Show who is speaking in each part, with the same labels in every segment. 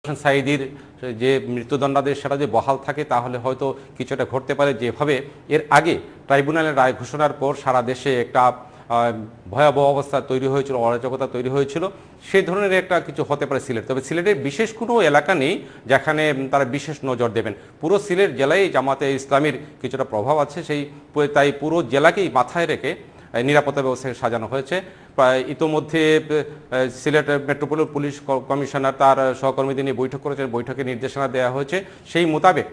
Speaker 1: সাঈদীর যে মৃত্যুদণ্ডাদেশ সেটা যে বহাল থাকে তাহলে হয়তো কিছুটা ঘটতে পারে, যেভাবে এর আগে ট্রাইব্যুনালের রায় ঘোষণার পর সারা দেশে একটা ভয়াবহ অবস্থা তৈরি হয়েছিল, অরাজকতা তৈরি হয়েছিল, সেই ধরনের একটা কিছু হতে পারে সিলেট। তবে সিলেটের বিশেষ কোনো এলাকা নেই যেখানে তারা বিশেষ নজর দেবেন। পুরো সিলেট জেলায় জামাতে ইসলামীর কিছুটা প্রভাব আছে, তাই পুরো জেলাকেই মাথায় রেখে নিরাপত্তা ব্যবস্থা সাজানো হয়েছে। প্রায় ইতোমধ্যে সিলেট মেট্রোপলিটন পুলিশ কমিশনার তার সহকর্মীদের নিয়ে বৈঠক করেছেন, বৈঠকে নির্দেশনা দেওয়া হয়েছে। সেই মোতাবেক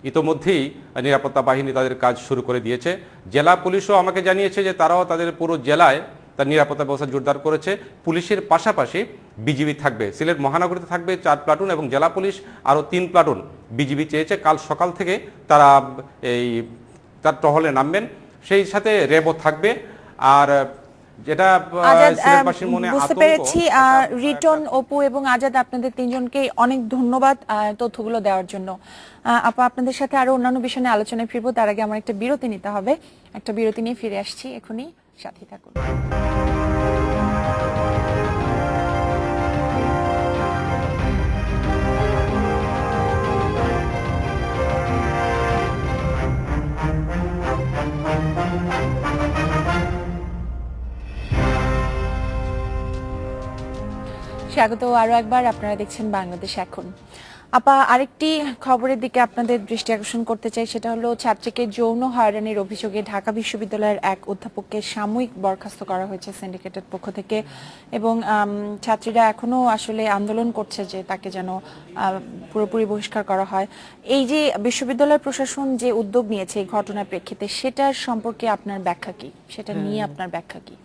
Speaker 1: ইতোমধ্যেই নিরাপত্তা বাহিনী তাদের কাজ শুরু করে দিয়েছে। জেলা পুলিশও আমাকে জানিয়েছে যে তারাও তাদের পুরো জেলায় তার নিরাপত্তা ব্যবস্থা জোরদার করেছে। পুলিশের পাশাপাশি বিজিবি থাকবে, সিলেট মহানগরীতে থাকবে 4 প্লাটুন এবং জেলা পুলিশ আরও 3 প্লাটুন বিজিবি চেয়েছে। কাল সকাল থেকে তারা তার টহলে নামবেন, সেই সাথে র্যাবও থাকবে। আর যেটা সিলেটবাসীর মনে
Speaker 2: বুঝতে পেরেছি। রিটন, অপু এবং আজাদ, আপনাদের তিনজনকে অনেক ধন্যবাদ তথ্যগুলো দেওয়ার জন্য। আপা, আপনাদের সাথে আরো অন্যান্য বিষয় নিয়ে আলোচনায় ফিরবো, তার আগে আমার একটা বিরতি নিতে হবে। একটা বিরতি নিয়ে ফিরে আসছি, এখনই সাথে থাকুন। স্বাগত আরো একবার, আপনারা দেখছেন বাংলাদেশ এখন। আপা, আরেকটি খবরের দিকে আপনাদের দৃষ্টি আকর্ষণ করতে চাই, সেটা হলো ছাত্রীকে যৌন হয়রানির অভিযোগে ঢাকা বিশ্ববিদ্যালয়ের এক অধ্যাপককে সাময়িক বরখাস্ত করা হয়েছে সিন্ডিকেটের পক্ষ থেকে, এবং ছাত্রীরা এখনো আসলে আন্দোলন করছে যে তাকে যেন পুরোপুরি বহিষ্কার করা হয়। এই যে বিশ্ববিদ্যালয় প্রশাসন যে উদ্যোগ নিয়েছে এই ঘটনার প্রেক্ষিতে, সেটার সম্পর্কে আপনার ব্যাখ্যা কি, সেটা নিয়ে আপনার ব্যাখ্যা কি?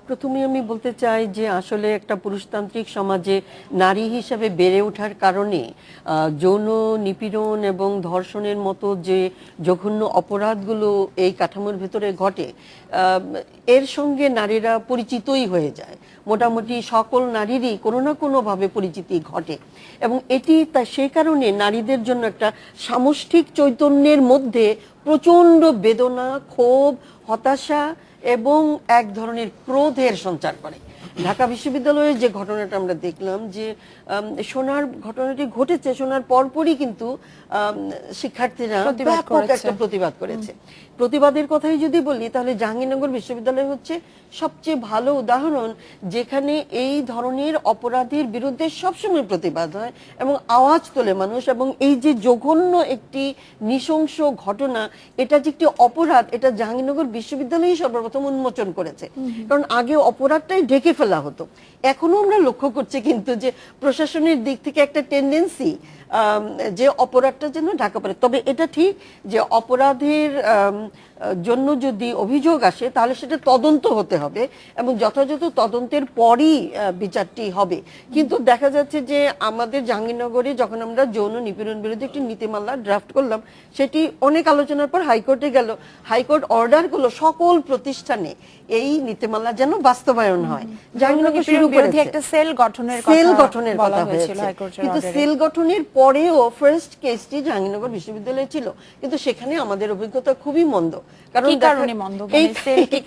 Speaker 3: প্রথমে আমি বলতে চাই যে আসলে একটা পুরুষতান্ত্রিক সমাজে নারী হিসেবে বেড়ে ওঠার কারণে যৌন নিপীড়ন এবং ধর্ষণের মতো যে জঘন্য অপরাধগুলো এই কাঠামোর ভেতরে ঘটে, এর সঙ্গে নারীরা পরিচিতই হয়ে যায়। মোটামুটি সকল নারীরই কোনো না কোনোভাবে পরিচিতি ঘটে, এবং এটি সেই কারণে নারীদের জন্য একটা সামষ্টিক চৈতন্যের মধ্যে প্রচণ্ড বেদনা, ক্ষোভ, হতাশা এবং এক ধরনের ক্রোধের সঞ্চার করে। ঢাকা বিশ্ববিদ্যালয়ের যে ঘটনাটা আমরা দেখলাম, যে সোনার ঘটনাটি ঘটেছে, শোনার পরপরই কিন্তু শিক্ষার্থীরা ব্যাপক একটা প্রতিবাদ করেছে। প্রতিবাদের কথাই যদি বলি, তাহলে জাহাঙ্গীরনগর বিশ্ববিদ্যালয় হচ্ছে সবচেয়ে ভালো উদাহরণ, যেখানে এই ধরনের অপরাধের বিরুদ্ধে সবসময় প্রতিবাদ হয় এবং আওয়াজ তোলে মানুষ। এবং এই যে জঘন্য একটি নৃশংস ঘটনা, এটা যে একটি অপরাধ, এটা জাহাঙ্গীরনগর বিশ্ববিদ্যালয়ই সর্বপ্রথম উন্মোচন করেছে। কারণ আগে অপরাধটাই ঢেকে ফেলা হতো। এখনো আমরা লক্ষ্য করছি কিন্তু যে প্রশাসনের দিক থেকে একটা টেন্ডেন্সি যে অপরাধটা যেন ঢাকা পড়ে। তবে এটা ঠিক যে অপরাধের জন্য যদি অভিযোগ আসে তাহলে সেটা তদন্ত হতে হবে এবং যথাযথ তদন্তের পরই বিচারটি হবে। কিন্তু দেখা যাচ্ছে যে আমাদের জাহাঙ্গীরনগরে যখন আমরা যৌন নিপীড়ন বিরোধী একটি নীতিমালা ড্রাফট করলাম, সেটি অনেক আলোচনার পর হাইকোর্টে গেল। হাইকোর্ট অর্ডার করলো সকল প্রতিষ্ঠানে এই নীতিমালা যেন বাস্তবায়ন হয়। জাহাঙ্গীরনগর শুরু করেছে একটা সেল গঠনের কথা হয়েছিল, কিন্তু সেল গঠনের পরেও ফার্স্ট কেসটি জাহাঙ্গীরনগর বিশ্ববিদ্যালয়ে ছিল, কিন্তু সেখানে আমাদের অভিজ্ঞতা খুবই মন্দ। কারণ এই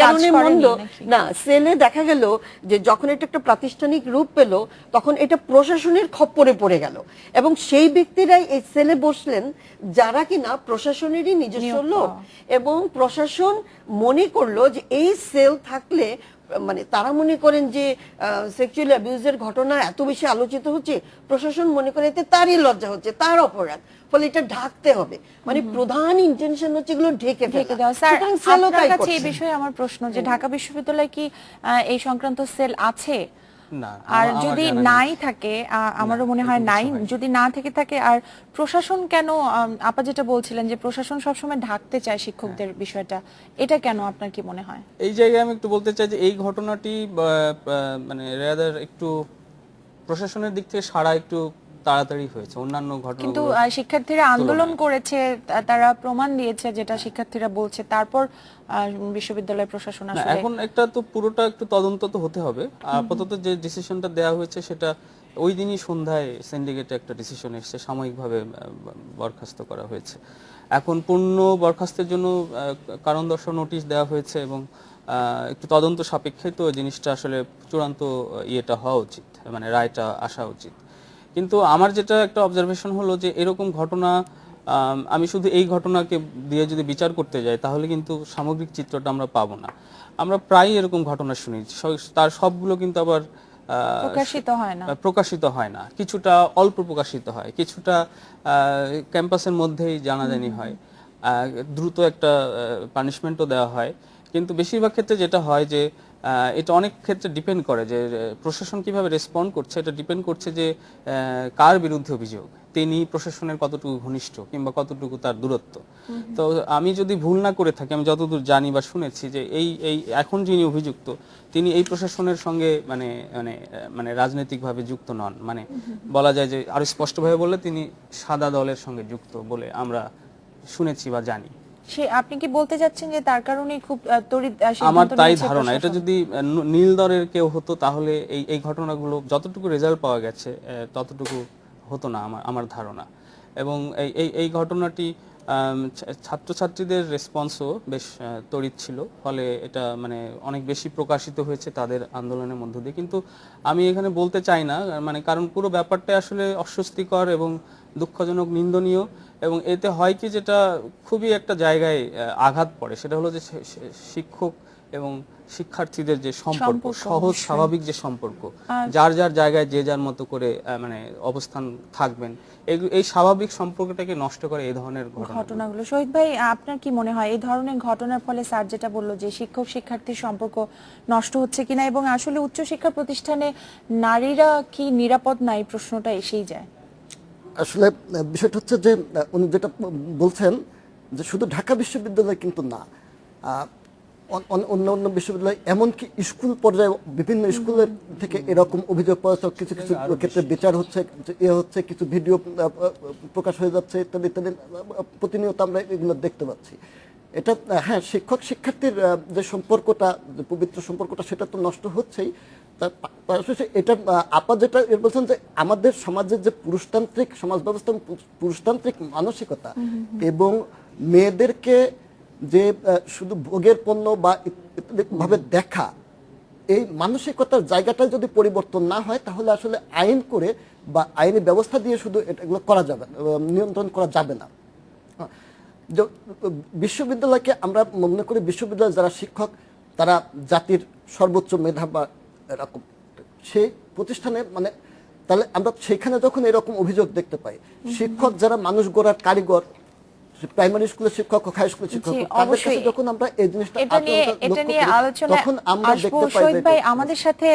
Speaker 3: কারণে মন্দ না, সেলে দেখা গেল যে যখন এটা একটা প্রাতিষ্ঠানিক রূপ পেল, তখন এটা প্রশাসনের খপ্পরে পড়ে গেল, এবং সেই ব্যক্তিরাই এই সেলে বসলেন যারা কিনা প্রশাসনেরই নিজস্ব লোক। এবং প্রশাসন মনে করলো যে এই সেল থাকলে, মানে তারা মনে করেন যে সেক্সুয়াল অ্যাবিউজের ঘটনা এত বেশি আলোচিত হচ্ছে, প্রশাসন মনে করে এতে তারই লজ্জা হচ্ছে, তার অপরাধ, ফলে এটা ঢাকতে হবে। মানে প্রধান ইন্টেনশন হচ্ছে এগুলো ঢেকে দেওয়া।
Speaker 2: আপনার কাছে এই বিষয়ে আমার প্রশ্ন, যে ঢাকা বিশ্ববিদ্যালয়ে কি এই সংক্রান্ত সেল আছে? আর যদি নাই থাকে, আমারও মনে হয় নাই, যদি না থেকে থাকে, আর প্রশাসন কেন, আপা যেটা বলছিলেন যে প্রশাসন সবসময় ঢাকতে চায় শিক্ষকদের বিষয়টা, এটা কেন আপনার কি মনে হয়?
Speaker 4: এই জায়গায় আমি একটু বলতে চাই যে এই ঘটনাটি মানে রাদার একটু প্রশাসনের দিক থেকে সারা একটু তাড়াতাড়ি হয়েছে অন্যান্য ঘটনা।
Speaker 2: কিন্তু শিক্ষার্থীরা আন্দোলন করেছে, তারা প্রমাণ দিয়েছে যেটা শিক্ষার্থীরা বলছে, তারপর বিশ্ববিদ্যালয় প্রশাসন আসলে
Speaker 4: এখন একটা তো পুরোটা একটু তদন্ত তো হতে হবে। আপাতত যে ডিসিশনটা দেওয়া হয়েছে সেটা ওই দিনই সন্ধ্যায় সিন্ডিকেটে একটা ডিসিশন এসেছে, সাময়িকভাবে বরখাস্ত করা হয়েছে। এখন পূর্ণ বরখাস্তের জন্য কারণ দর্শাও নোটিশ দেওয়া হয়েছে এবং একটু তদন্ত সাপেক্ষে তো জিনিসটা আসলে চূড়ান্ত ইয়েটা হওয়া উচিত, মানে রায়টা আসা উচিত। কিন্তু আমার যেটা একটা অবজারভেশন হলো যে এরকম ঘটনা আমি শুধু এই ঘটনাকে দিয়ে যদি বিচার করতে যাই তাহলে কিন্তু সামগ্রিক চিত্রটা আমরা পাবো না। আমরা প্রায় এরকম ঘটনা শুনি, তার সবগুলো কিন্তু আবার
Speaker 2: প্রকাশিত হয় না।
Speaker 4: প্রকাশিত হয় না, কিছুটা অল্প প্রকাশিত হয়, কিছুটা ক্যাম্পাসের মধ্যেই জানাজানি হয়, দ্রুত একটা পানিশমেন্টও দেওয়া হয়। কিন্তু বেশিরভাগ ক্ষেত্রে যেটা হয় যে এটা অনেক ক্ষেত্রে ডিপেন্ড করে যে প্রশাসন কিভাবে রেসপন্ড করছে, এটা ডিপেন্ড করছে যে কার বিরুদ্ধে অভিযোগ, তিনি প্রশাসনের কতটুকু ঘনিষ্ঠ কিংবা কতটুকু তার দূরত্ব। তো আমি যদি ভুল না করে থাকি, আমি যতদূর জানি বা শুনেছি যে এই এই এখন যিনি অভিযুক্ত তিনি এই প্রশাসনের সঙ্গে মানে মানে মানে রাজনৈতিকভাবে যুক্ত নন, মানে বলা যায় যে আরো স্পষ্টভাবে বললে তিনি সাদা দলের সঙ্গে যুক্ত বলে আমরা শুনেছি বা জানি।
Speaker 2: আপনি কি বলতে যাচ্ছেন যে তার কারণে খুব তড়িৎ
Speaker 4: আমার
Speaker 2: সিদ্ধান্ত
Speaker 4: তাই
Speaker 2: নিয়েছে
Speaker 4: ধারণা। এটা
Speaker 2: প্রশাসন?
Speaker 4: যদি নীল দলের কেউ হতো তাহলে এই এই ঘটনাগুলো যতটুকু রেজাল্ট পাওয়া গেছে ততটুকু হতো না আমার ধারণা। এবং এই এই এই ঘটনাটি ছাত্রছাত্রীদের রেসপন্সও বেশ তড়িৎ ছিল, ফলে এটা মানে অনেক বেশি প্রকাশিত হয়েছে তাদের আন্দোলনের মধ্য দিয়ে। কিন্তু আমি এখানে বলতে চাই না, মানে কারণ পুরো ব্যাপারটা আসলে অস্বস্তিকর এবং দুঃখজনক, নিন্দনীয়। এবং এতে হয় কি, যেটা খুবই একটা জায়গায় আঘাত পড়ে, সেটা হলো যে শিক্ষক এবং শিক্ষার্থীদের যে সম্পর্ক, সহজ স্বাভাবিক যে সম্পর্ক, যার যার জায়গায় যে যার মতো করে মানে অবস্থান থাকবেন, এই স্বাভাবিক সম্পর্কটাকে নষ্ট করে এই ধরনের
Speaker 2: ঘটনাগুলো। শহীদ ভাই, আপনার কি মনে হয় এই ধরনের ঘটনার ফলে স্যার যেটা বললো যে শিক্ষক শিক্ষার্থীর সম্পর্ক নষ্ট হচ্ছে কিনা, এবং আসলে উচ্চশিক্ষা প্রতিষ্ঠানে নারীরা কি নিরাপদ না, এই প্রশ্নটা এসেই যায়?
Speaker 5: আসলে বিষয়টা হচ্ছে যে উনি যেটা বলছেন যে শুধু ঢাকা বিশ্ববিদ্যালয় কিন্তু না, অন্য অন্য বিশ্ববিদ্যালয়, এমনকি স্কুল পর্যায়ে বিভিন্ন স্কুলের থেকে এরকম অভিযোগ পাওয়া যাচ্ছে। কিছু কিছু ক্ষেত্রে বিচার হচ্ছে, হচ্ছে, কিছু ভিডিও প্রকাশ হয়ে যাচ্ছে, ইত্যাদি ইত্যাদি, প্রতিনিয়ত আমরা এগুলো দেখতে পাচ্ছি। এটা হ্যাঁ, শিক্ষক শিক্ষার্থীর যে সম্পর্কটা, যে পবিত্র সম্পর্কটা, সেটা তো নষ্ট হচ্ছেই। তার পাশাপাশি এটা আপা যেটা বলছেন যে আমাদের সমাজের যে পুরুষতান্ত্রিক সমাজ ব্যবস্থা, পুরুষতান্ত্রিক মানসিকতা এবং মেয়েদেরকে যে শুধু ভোগের পণ্য বা ভাবে দেখা, এই মানসিকতার জায়গাটা যদি পরিবর্তন না হয় তাহলে আসলে আইন করে বা আইনি ব্যবস্থা দিয়ে শুধু এগুলো করা যাবে, নিয়ন্ত্রণ করা যাবে না। বিশ্ববিদ্যালয়কে আমরা মনে করি বিশ্ববিদ্যালয়ের যারা শিক্ষক তারা জাতির সর্বোচ্চ মেধা বা এরকম, সেই প্রতিষ্ঠানে মানে তাহলে আমরা সেখানে যখন এরকম অভিযোগ দেখতে পাই, শিক্ষক যারা মানুষ গড়ার কারিগর, প্রাইমারি স্কুলের শিক্ষক, হাই স্কুলের শিক্ষক, তাদের কাছে যখন আমরা এই জিনিসটা
Speaker 2: এটা নিয়ে আলোচনা
Speaker 5: তখন আমরা দেখতে পাই।
Speaker 2: শহীদ ভাই, আমাদের সাথে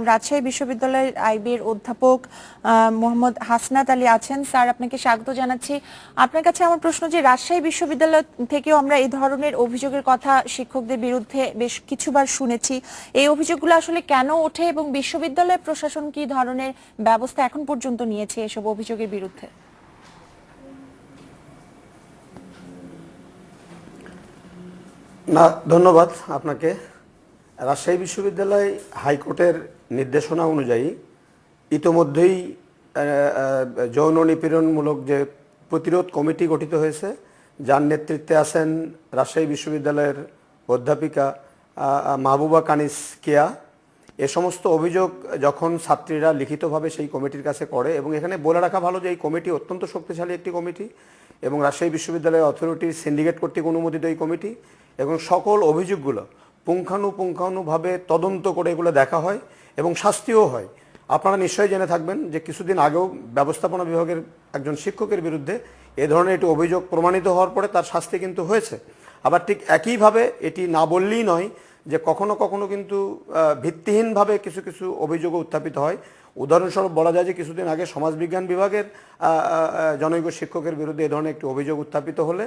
Speaker 2: রাজশাহী বিশ্ববিদ্যালয়ের আইবির অধ্যাপক মোহাম্মদ হাসনাত আলী আছেন। স্যার, আপনাকে স্বাগত জানাচ্ছি। আপনার কাছে আমার প্রশ্ন যে রাজশাহী বিশ্ববিদ্যালয় থেকেও আমরা এই ধরনের অভিযোগের কথা শিক্ষকদের বিরুদ্ধে বেশ কিছুবার শুনেছি। এই অভিযোগগুলো আসলে কেন ওঠে এবং বিশ্ববিদ্যালয় প্রশাসন কি ধরনের ব্যবস্থা এখন পর্যন্ত নিয়েছে এসব অভিযোগের বিরুদ্ধে?
Speaker 6: না, ধন্যবাদ আপনাকে। রাজশাহী বিশ্ববিদ্যালয় হাইকোর্টের নির্দেশনা অনুযায়ী ইতোমধ্যেই যৌন নিপীড়নমূলক যে প্রতিরোধ কমিটি গঠিত হয়েছে, যার নেতৃত্বে আছেন রাজশাহী বিশ্ববিদ্যালয়ের অধ্যাপিকা মাহবুবা কানিস কেয়া। এ সমস্ত অভিযোগ যখন ছাত্রীরা লিখিতভাবে সেই কমিটির কাছে করে, এবং এখানে বলে রাখা ভালো যে এই কমিটি অত্যন্ত শক্তিশালী একটি কমিটি, এবং রাজশাহী বিশ্ববিদ্যালয় অথরিটির সিন্ডিকেট কর্তৃক অনুমোদিত এই কমিটি, এবং সকল অভিযোগগুলো পুঙ্খানুপুঙ্খানুভাবে তদন্ত করে এগুলো দেখা হয় এবং শাস্তিও হয়। আপনারা নিশ্চয়ই জেনে থাকবেন যে কিছুদিন আগেও ব্যবস্থাপনা বিভাগের একজন শিক্ষকের বিরুদ্ধে এ ধরনের একটি অভিযোগ প্রমাণিত হওয়ার পরে তার শাস্তি কিন্তু হয়েছে। আবার ঠিক একইভাবে এটি না বললেই নয় যে কখনো কখনো কিন্তু ভিত্তিহীনভাবে কিছু কিছু অভিযোগও উত্থাপিত হয়। উদাহরণস্বরূপ বলা যায় যে কিছুদিন আগে সমাজবিজ্ঞান বিভাগের জনৈক শিক্ষকের বিরুদ্ধে এ ধরনের একটি অভিযোগ উত্থাপিত হলে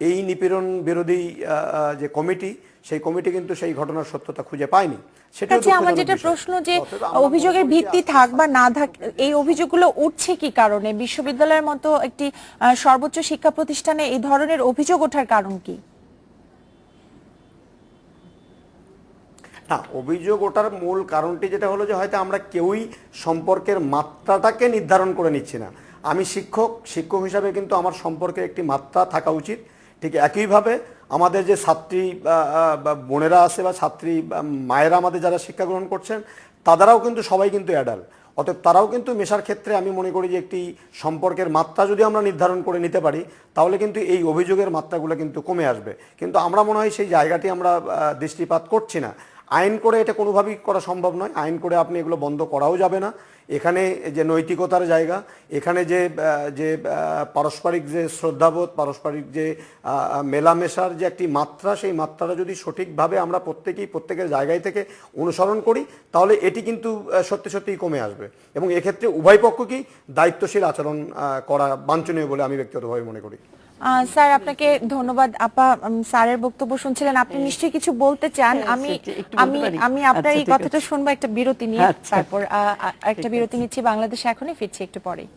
Speaker 6: এই নিপীড়ন বিরোধী যে কমিটি, সেই কমিটি কিন্তু সেই ঘটনার সত্যতা খুঁজে পায়নি। সেটা
Speaker 2: আমার যেটা প্রশ্ন যে অভিযোগের ভিত্তি থাক বা না থাক, এই অভিযোগগুলো উঠছে কি কারণে? বিশ্ববিদ্যালয়ের মতো একটি সর্বোচ্চ শিক্ষা প্রতিষ্ঠানে এই ধরনের অভিযোগ ওঠার কারণ কি?
Speaker 6: না, অভিযোগ ওঠার মূল কারণটি যেটা হলো যে হয়তো আমরা কেউই সম্পর্কের মাত্রাটাকে নির্ধারণ করে নিচ্ছি না। আমি শিক্ষক হিসাবে কিন্তু আমার সম্পর্কের একটি মাত্রা থাকা উচিত। ঠিক একইভাবে আমাদের যে ছাত্রী বোনেরা আছে বা ছাত্রী মায়েরা আমাদের যারা শিক্ষা গ্রহণ করছেন, তারাও কিন্তু সবাই কিন্তু অ্যাডাল্ট। অতএব তারাও কিন্তু মেশার ক্ষেত্রে আমি মনে করি যে একটি সম্পর্কের মাত্রা যদি আমরা নির্ধারণ করে নিতে পারি তাহলে কিন্তু এই অভিযোগের মাত্রাগুলো কিন্তু কমে আসবে। কিন্তু আমরা মনে হয় সেই জায়গাটি আমরা দৃষ্টিপাত করছি না। আইন করে এটা কোনোভাবেই করা সম্ভব নয়, আইন করে আপনি এগুলো বন্ধ করাও যাবে না। এখানে যে নৈতিকতার জায়গা, এখানে যে যে পারস্পরিক যে শ্রদ্ধাবোধ, পারস্পরিক যে মেলামেশার যে একটি মাত্রা, সেই মাত্রাটা যদি সঠিকভাবে আমরা প্রত্যেকের জায়গায় থেকে অনুসরণ করি তাহলে এটি কিন্তু সত্যি সত্যিই কমে আসবে এবং এক্ষেত্রে উভয় পক্ষকেই দায়িত্বশীল আচরণ করা বাঞ্ছনীয় বলে আমি ব্যক্তিগতভাবে মনে করি।
Speaker 2: স্যার আপনাকে ধন্যবাদ। আপা স্যারের বক্তব্য শুনছিলেন, আপনি নিশ্চয়ই কিছু বলতে চান। আমি আমি আমি আপনার এই কথাটা শুনবো একটা বিরতি নিয়ে, তারপর একটা বিরতি নিচ্ছি। বাংলাদেশ এখনই ফিরছি একটু পরেই।